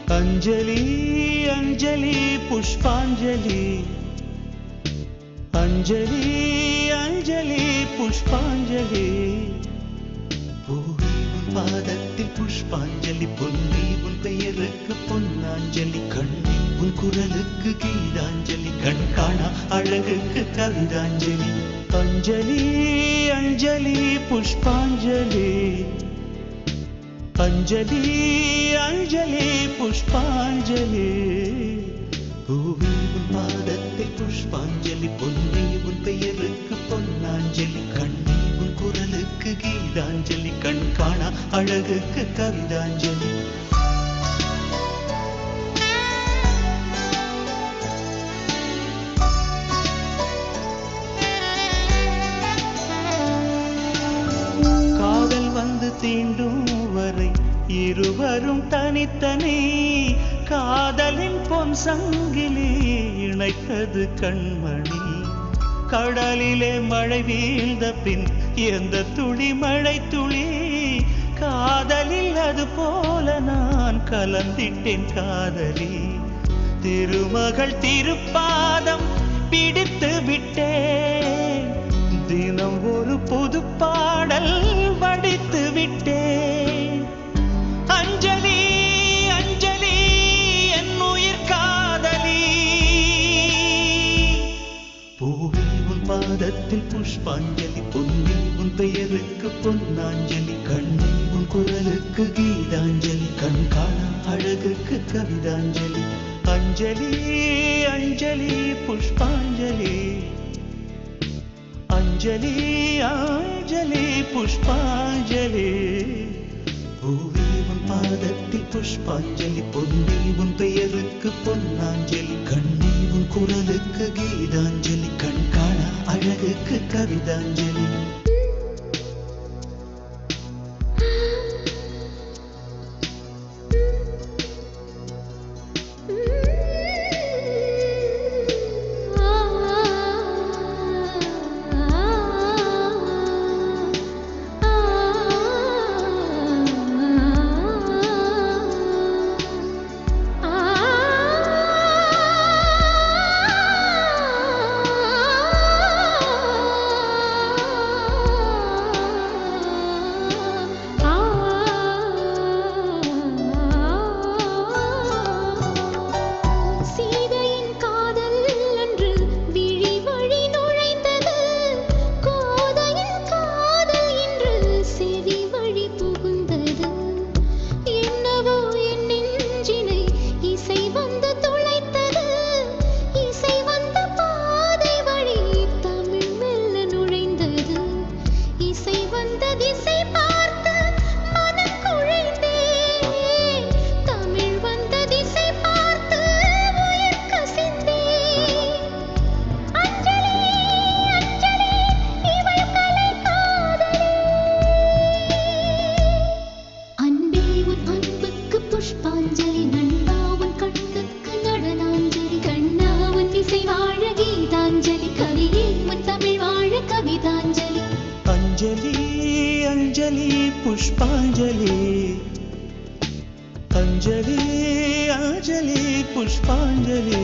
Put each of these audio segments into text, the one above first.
अंजलि अंजलि पुष्पांजलि अंजलि अंजलि पुष्पांजलि பூவே உன் பாதத்தில் புஷ்பாஞ்சலி பொன்னே உன் பெயருக்கு பொன்னாஞ்சலி கண்ணே உன் குரலுக்கு கீதாஞ்சலி கண் காணா அழகுக்கு கவிதாஞ்சலி अंजलि अंजलि पुष्पांजलि अंजलि अंजलि पुष्पांजलि பூவே உன் பாதத்தில் புஷ்பாஞ்சலி பொன்னே உன் பெயருக்கு பொன்னாஞ்சலி கண்ணே உன் குரலுக்கு கீதாஞ்சலி கண் காணா அழகுக்கு கவிதாஞ்சலி காதல் வந்து தீண்டும் வரை இருவரும் தனித்தனி காதலின் பொன் சங்கிலி இணைத்தது கண்மணி கடலிலே மழை வீழ்ந்த பின் எந்த துளி மழை துளி காதலில் அது போல நான் கலந்திட்டேன் காதலி திருமகள் திருப்பாதம் பிடித்து விட்டேன் தினம் ஒரு புது பாடல் வடித்து விட்டேன் अंजलि अंजलि என் உயிர் காதலி பூவே உன் பாதத்தில் புஷ்பாஞ்சலி பொன்னே உன் பெயருக்கு பொன்னாஞ்சலி கண்ணே உன் குரலுக்கு கீதாஞ்சலி கண் காணா அழகுக்கு கவிதாஞ்சலி अंजलि अंजलि पुष्पांजलि अंजलि अंजलि पुष्पांजलि பூவே உன் பாதத்தில் புஷ்பாஞ்சலி பொன்னே உன் பெயருக்கு பொன்னாஞ்சலி கண்ணே உன் குரலுக்கு கீதாஞ்சலி கண் காணா அழகுக்கு கவிதாஞ்சலி अंजलि अंजलि पुष्पांजलि अंजलि अंजलि पुष्पांजलि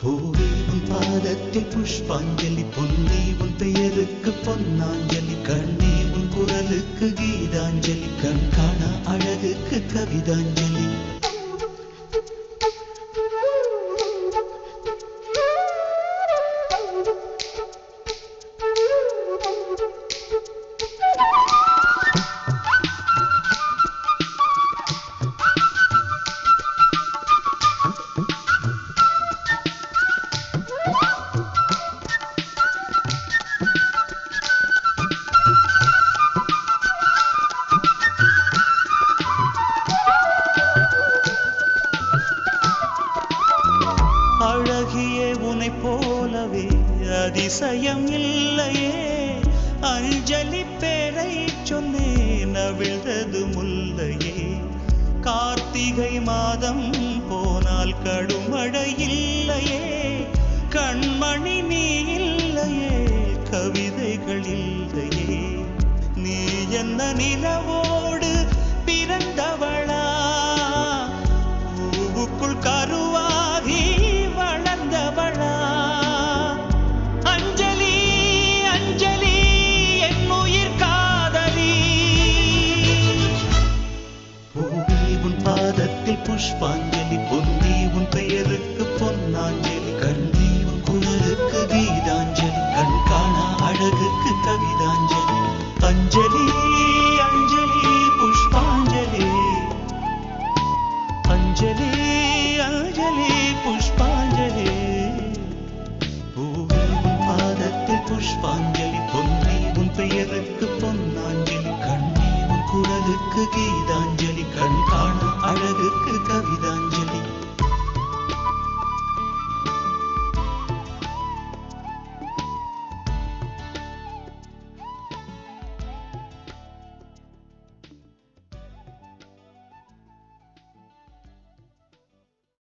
பூவே உன் பாதத்தில் புஷ்பாஞ்சலி பொன்னே உன் பெயருக்கு பொன்னாஞ்சலி கண்ணே உன் குரலுக்கு கீதாஞ்சலி கண் காணா அழகுக்கு கவிதாஞ்சலி அழகியே உனை போலவே அதிசயம் இல்லையே அஞ்சலி பேரை சொன்னேன் அவிழ்ந்தது முல்லையே கார்த்திகை மாதம் போனால் கடுமழை இல்லையே கண்மணி நீ இல்லையே கவிதைகள் இல்லையே நீ என்ன நிலவோடு பிறந்தவளா புஷ்பாஞ்சலி பொன்னி உன் பெயருக்கு பொன்னாஞ்சலி கண்ணே உன் குரலுக்கு கீதாஞ்சலி கண் காணா அழகுக்கு கவிதாஞ்சலி அஞ்சலி அஞ்சலி புஷ்பாஞ்சலி அஞ்சலி அஞ்சலி புஷ்பாஞ்சலி பூவே உன் பாதத்தில் புஷ்பாஞ்சலி பொன்னி உன் பெயருக்கு பொன்னாஞ்சலி கண்ணே உன் குரலுக்கு கீதாஞ்சலி